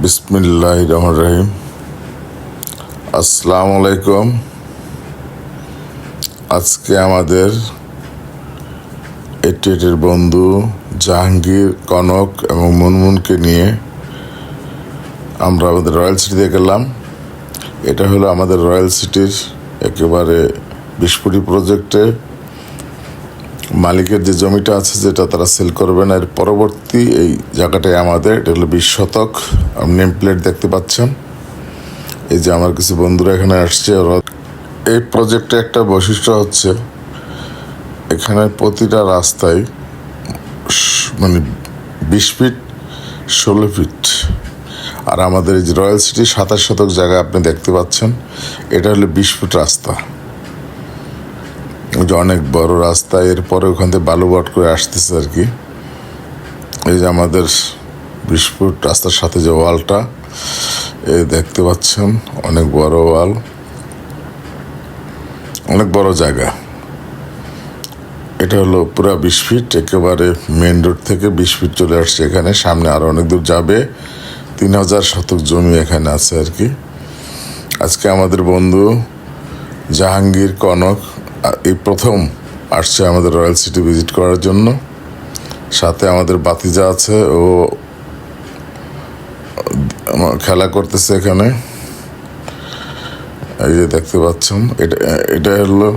বিসমিল্লাহির রহমানির রহিম। আসসালামু আলাইকুম। আজকে আমাদের এটির বন্ধু জাহাঙ্গীর, কনক এবং মুনমুনকে নিয়ে আমরা আমাদের রয়্যাল সিটিতে গেলাম। এটা হলো আমাদের রয়্যাল সিটির একেবারে 20 কোটি প্রজেক্টে মালিকের যে জমিটা আছে, যেটা তারা সেল করবে না, এর পরবর্তী এই জায়গাটায় আমাদের। এটা হলো 20 শতক। নেম প্লেট দেখতে পাচ্ছেন। এই যে আমার কিছু বন্ধুরা এখানে আসছে। এই প্রজেক্টে একটা বৈশিষ্ট্য হচ্ছে, এখানে প্রতিটা রাস্তায় মানে 20 ফিট 16 ফিট। আর আমাদের এই যে রয়্যাল সিটি 27 শতক জায়গা আপনি দেখতে পাচ্ছেন, এটা হলো 20 ফুট রাস্তা। যে অনেক বড় রাস্তা। এরপরে ওখান থেকে বালুবট করে আসতেছে আর কি। এই যে আমাদের 20 ফুট রাস্তার সাথে যে ওয়ালটা দেখতে পাচ্ছেন, অনেক বড় ওয়াল, অনেক বড় জায়গা। এটা হলো পুরা 20 ফিট, একেবারে মেন রোড থেকে 20 ফিট চলে আসছে এখানে। সামনে আরো অনেক দূর যাবে। 3000 শতক জমি এখানে আছে আর কি। আজকে আমাদের বন্ধু জাহাঙ্গীর, কনক এই প্রথম আসছে আমাদের রয়্যাল সিটি ভিজিট করার জন্য। সাথে আমাদের বাতিজা আছে, ও খেলা করতেছে এখানে। এই যে দেখতে পাচ্ছেন, এটা হলো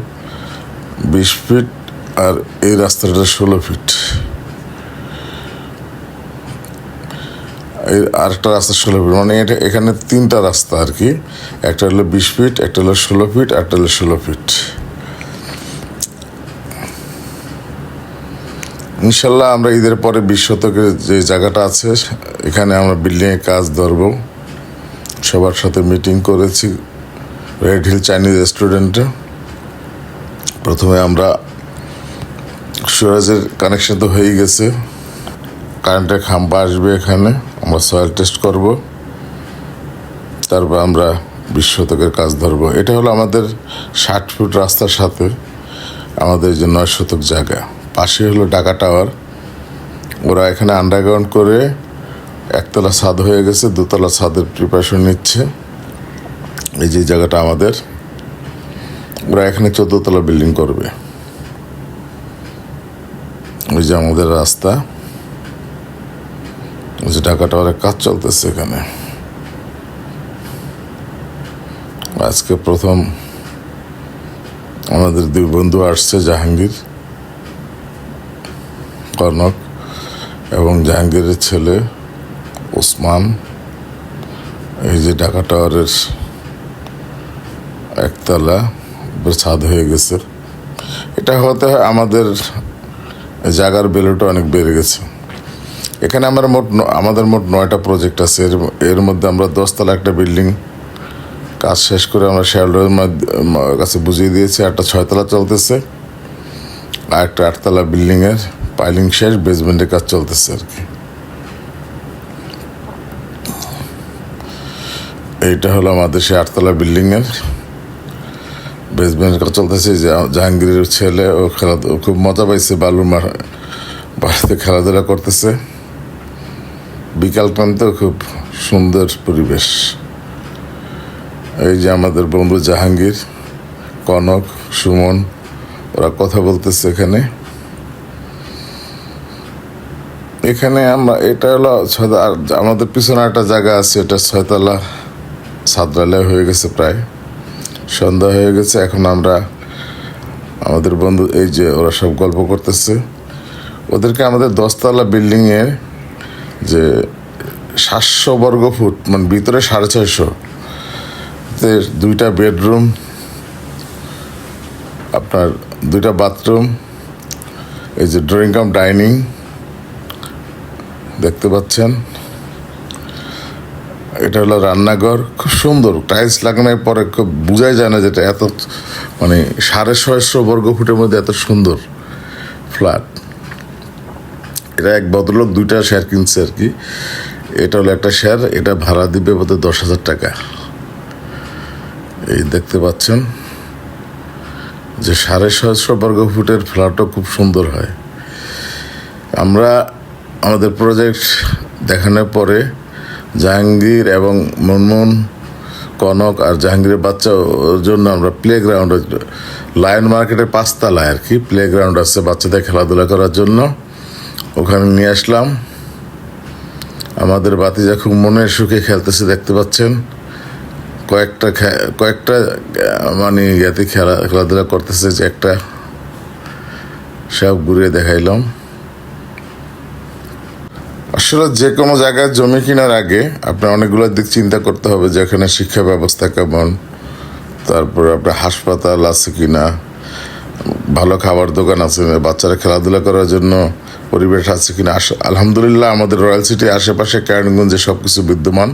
20 ফিট আর এই রাস্তাটা 16 ফিট। আরেকটা রাস্তা 16 ফিট, মানে এটা এখানে 3টা রাস্তা আর কি। একটা হলো 20 ফিট, একটা হলো 16 ফিট, একটা হলো 16 ফিট। ইনশাল্লাহ আমরা ঈদের পরে 20 শতকের যে জায়গাটা আছে, এখানে আমরা বিল্ডিংয়ের কাজ ধরবো। সবার সাথে মিটিং করেছি রেড হিল চাইনিজ রেস্টুরেন্টে। প্রথমে আমরা সুরাজের কানেকশন তো হয়ে গেছে, কারেন্টের খাম্বা আসবে এখানে, আমরা সয়েল টেস্ট করব, তারপর আমরা 20 শতকের কাজ ধরবো। এটা হলো আমাদের 60 ফুট রাস্তার সাথে আমাদের যে 9 শতক জায়গা। পাশে হলো ঢাকা টাওয়ার। ওরা এখানে আন্ডারগ্রাউন্ড করে একতলা ছাদ হয়ে গেছে, 2তলা ছাদের প্রিপারেশন নিচ্ছে। এই যে জায়গাটা আমাদের, ওরা এখানে 14তলা বিল্ডিং করবে। ওই যে আমাদের রাস্তা, ওই যে ঢাকা টাওয়ারের কাজ চলতেছে এখানে। আজকে প্রথম আমাদের 2 বন্ধু আসছে, জাহাঙ্গীর, কনক এবং জাহাঙ্গীরের ছেলে ওসমান। এই যে ঢাকা টাওয়ারের একতলা ছাদ হয়ে গেছে। এটা হতে হয় আমাদের জায়গার ভ্যালুটা অনেক বেড়ে গেছে। এখানে আমাদের মোট 9টা প্রজেক্ট আছে। এর মধ্যে আমরা 10তলা একটা বিল্ডিং কাজ শেষ করে আমরা শেয়ারডের কাছে বুঝিয়ে দিয়েছি। একটা 6তলা চলতেছে, আর একটা 8তলা বিল্ডিংয়ের পাইলিং শেষ, বেসমেন্টের কাজ চলতেছে আর কি। এইটা হলো আমাদের সেই 8তলা বিল্ডিংয়ের বেসমেন্টের কাজ চলতেছে। জাহাঙ্গীরের ছেলে ও খুব মজা পাইছে, বাড়িতে খেলাধুলা করতেছে। বিকাল টাইমতে খুব সুন্দর পরিবেশ। এই যে আমাদের বন্ধু জাহাঙ্গীর, কনক, সুমন, ওরা কথা বলতেছে এখানে। আমরা এটা হলো আমাদের পিছনে একটা জায়গা আছে, এটা 6তলা ছাদরালয় হয়ে গেছে, প্রায় সন্ধ্যা হয়ে গেছে। এখন আমরা আমাদের বন্ধু, এই যে ওরা সব গল্প করতেছে, ওদেরকে আমাদের 10তলা বিল্ডিংয়ে যে 700 বর্গ ফুট, মানে ভিতরে 650, 2টা বেডরুম, আপনার 2টা বাথরুম, এই যে ড্রয়িং কাম ডাইনিং দেখতে পাচ্ছেন। এটা হলো রান্নাঘর, খুব সুন্দর টাইলস লাগানোর পরে খুব বোঝাই যায় না যেটা এত, মানে 650 বর্গ ফুটের মধ্যে এত সুন্দর ফ্ল্যাট। এটা এক ভদ্রলোক 2টা শেয়ার কিনছে আর কি। এটা হলো একটা শেয়ার, এটা ভাড়া দিবে বোধহয় 10,000 টাকা। এই দেখতে পাচ্ছেন যে 650 বর্গ ফুটের ফ্ল্যাটও খুব সুন্দর হয়। আমরা আমাদের প্রজেক্ট দেখানোর পরে জাহাঙ্গীর এবং মুনমুন, কনক আর জাহাঙ্গীরের বাচ্চা ওর জন্য আমরা প্লে গ্রাউন্ড, লায়ন মার্কেটের 5 তলায় আর কি প্লে গ্রাউন্ড আছে বাচ্চাদের খেলাধুলা করার জন্য, ওখানে নিয়ে আসলাম। আমাদের বাতিজা খুব মনের সুখে খেলতেছে, দেখতে পাচ্ছেন। কয়েকটা মানে ইয়াতে খেলাধুলা করতেছে, যে একটা সব ঘুরিয়ে দেখাইলাম। আসলে যে কোনো জায়গায় জমি কেনার আগে আপনার অনেকগুলো দিক চিন্তা করতে হবে, যে এখানে শিক্ষা ব্যবস্থা কেমন, তারপরে আপনার হাসপাতাল আছে কিনা, ভালো খাবার দোকান আছে, বাচ্চারা খেলাধুলা করার জন্য পরিবেশ আছে কিনা। আলহামদুলিল্লাহ আমাদের রয়্যাল সিটি আশেপাশে কেরানীগঞ্জে সব কিছু বিদ্যমান।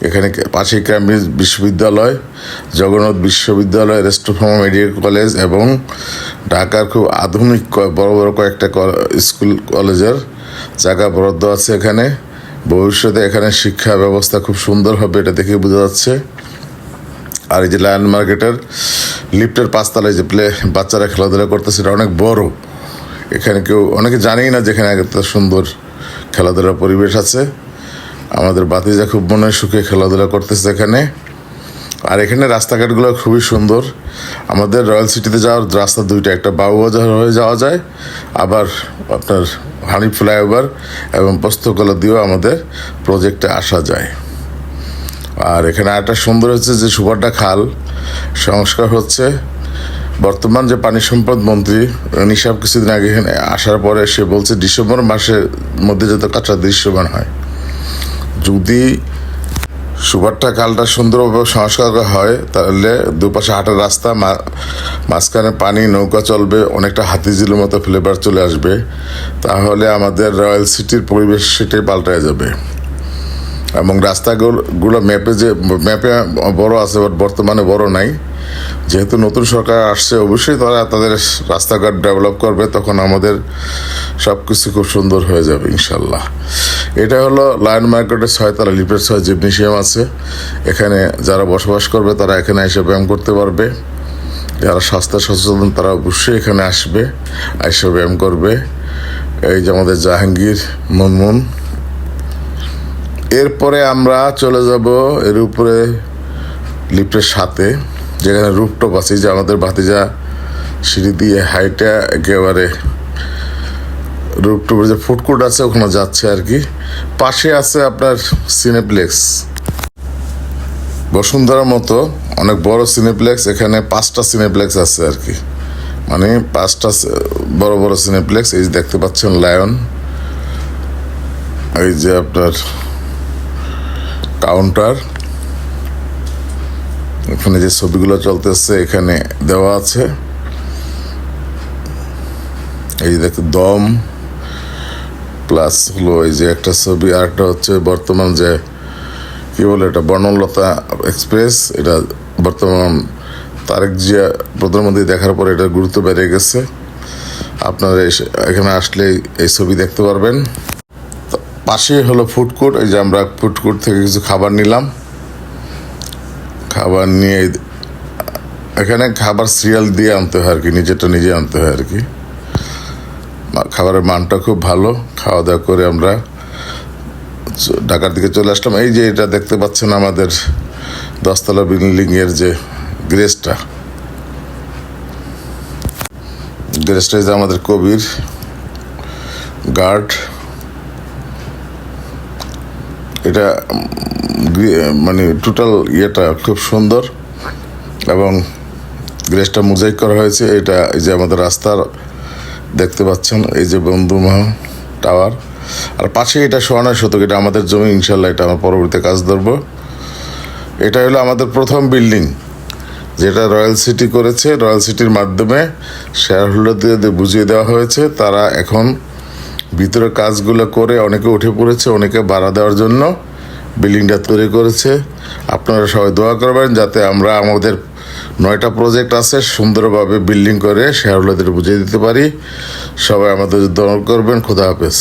এখানে পাশেই ক্যামব্রিজ বিশ্ববিদ্যালয়, জগন্নাথ বিশ্ববিদ্যালয়, রেস্টোফার্মা মেডিকেল কলেজ এবং ঢাকার খুব আধুনিক বড় বড় কয়েকটা স্কুল কলেজের জায়গা বরাদ্দ আছে এখানে। ভবিষ্যতে এখানে শিক্ষা ব্যবস্থা খুব সুন্দর হবে, এটা দেখে বোঝা যাচ্ছে। আর এই যে লায়ন মার্কেটের লিফটের 5 তলায় যে বাচ্চারা খেলাধুলা করতেছে, এটা অনেক বড়। এখানে অনেকে জানেই না যেখানে একটা সুন্দর খেলাধুলার পরিবেশ আছে। আমাদের বাতিজা খুব মনে সুখে খেলাধুলা করতেছে এখানে। আর এখানে রাস্তাঘাটগুলো খুবই সুন্দর। আমাদের রয়্যাল সিটিতে যাওয়ার রাস্তা দুইটা, একটা বাবুবাজার হয়ে যাওয়া যায়, আবার আপনার হানি ফ্লাইওভার এবং পোস্তকলা দিয়েও আমাদের প্রজেক্টে আসা যায়। আর এখানে আরেকটা সুন্দর হচ্ছে যে সুপারডা খাল সংস্কার হচ্ছে। বর্তমান যে পানি সম্পদ মন্ত্রী নিশাব কিছুদিন আগে এখানে আসার পরে সে বলছে ডিসেম্বর মাসের মধ্যে যাতে কাজটা দৃশ্যমান হয়। যদি সুপারটা খালটা সুন্দরভাবে সংস্কার করা হয়, তাহলে দুপাশে হাঁটার রাস্তা, মাঝখানে পানি, নৌকা চলবে, অনেকটা হাতিঝিলের মতো ফ্লেভার চলে আসবে। তাহলে আমাদের রয়্যাল সিটির পরিবেশ সেটাই পাল্টায় যাবে। এবং রাস্তাগুলো ম্যাপে বড় আছে, বাট বর্তমানে বড় নাই। যেহেতু নতুন সরকার আসছে, অবশ্যই তারা তাদের রাস্তাঘাট ডেভেলপ করবে, তখন আমাদের সব কিছু খুব সুন্দর হয়ে যাবে ইনশাল্লাহ। এটা হলো লায়ন মার্কেটের 6 তলা লিফটের 6 জিমনেশিয়াম আছে। এখানে যারা বসবাস করবে তারা এখানে এসে ব্যায়াম করতে পারবে। যারা স্বাস্থ্য সচেতন তারা অবশ্যই এখানে আসবে, এসে ব্যায়াম করবে। এই যে আমাদের জাহাঙ্গীর, মুনমুন। এরপরে আমরা চলে যাব এর উপরে লিফটের সাথে, যেখানে রুফটপ আছে। যে আমাদের ভাতিজা সিঁড়ি দিয়ে হাইটা একেবারে রুফটপের যে ফুডকোর্ট আছে ওখানে যাচ্ছে আর কি। পাশে আছে আপনার সিনেপ্লেক্স, বসুন্ধরার মতো অনেক বড় সিনেপ্লেক্স। এখানে 5টা সিনেপ্লেক্স আছে আর কি, মানে 5টা বড় বড় সিনেপ্লেক্স। এই যে দেখতে পাচ্ছেন লায়ন, এই যে আপনার কাউন্টার, এখানে যে ছবিগুলো চলতেছে এখানে দেওয়া আছে। এই যে দেখো দম প্লাস হলো এই যে একটা ছবি, আর একটা হচ্ছে বর্তমান যে কি বলে এটা বর্ণলতা এক্সপ্রেস। এটা বর্তমান তারেক জিয়া প্রধানমন্ত্রী দেখার পরে এটা গুরুত্ব বেড়ে গেছে। আপনারা এখানে আসলে এই ছবি দেখতে পারবেন। পাশে হলো ফুডকোর্ট। এই যে আমরা ফুডকোর্ট থেকে কিছু খাবার নিলাম। খাবার নিয়ে এখানে খাবার সিরিয়াল দিয়ে আনতে হয় আর কি, নিজেরটা নিজে আনতে হয় আর কি। খাবারের মানটা খুব ভালো। খাওয়া দাওয়া করে আমরা ঢাকার দিকে চলে আসলাম। এই যে এটা দেখতে পাচ্ছেন আমাদের 10 তলা বিল্ডিংয়ের যে গ্রেসটা, যে আমাদের কবির গার্ড। এটা মানে টোটাল ইয়েটা খুব সুন্দর এবং গ্রেসটা মোজাইক করা হয়েছে। এটা এই যে আমাদের রাস্তার দেখতে পাচ্ছেন, এই যে বন্ধুমহা টাওয়ার, আর পাশে এটা 94 শতক, এটা আমাদের জমি। ইনশাল্লাহ এটা আমার পরবর্তীতে কাজ ধরবো। এটা হলো আমাদের প্রথম বিল্ডিং যেটা রয়্যাল সিটি করেছে। রয়্যাল সিটির মাধ্যমে শেয়ার হোল্ডারদের বুঝিয়ে দেওয়া হয়েছে, তারা এখন ভিতরে কাজগুলো করে অনেকে উঠে পড়েছে, অনেকে ভাড়া দেওয়ার জন্য বিল্ডিংটা তৈরি করেছে। আপনারা সবাই দোয়া করবেন যাতে আমরা আমাদের 9টা প্রজেক্ট আছে সুন্দরভাবে বিল্ডিং করে শেয়ার হোল্ডারদের বুঝিয়ে দিতে পারি। সবাই আমাদের দোয়া করবেন। খোদা হাফেজ।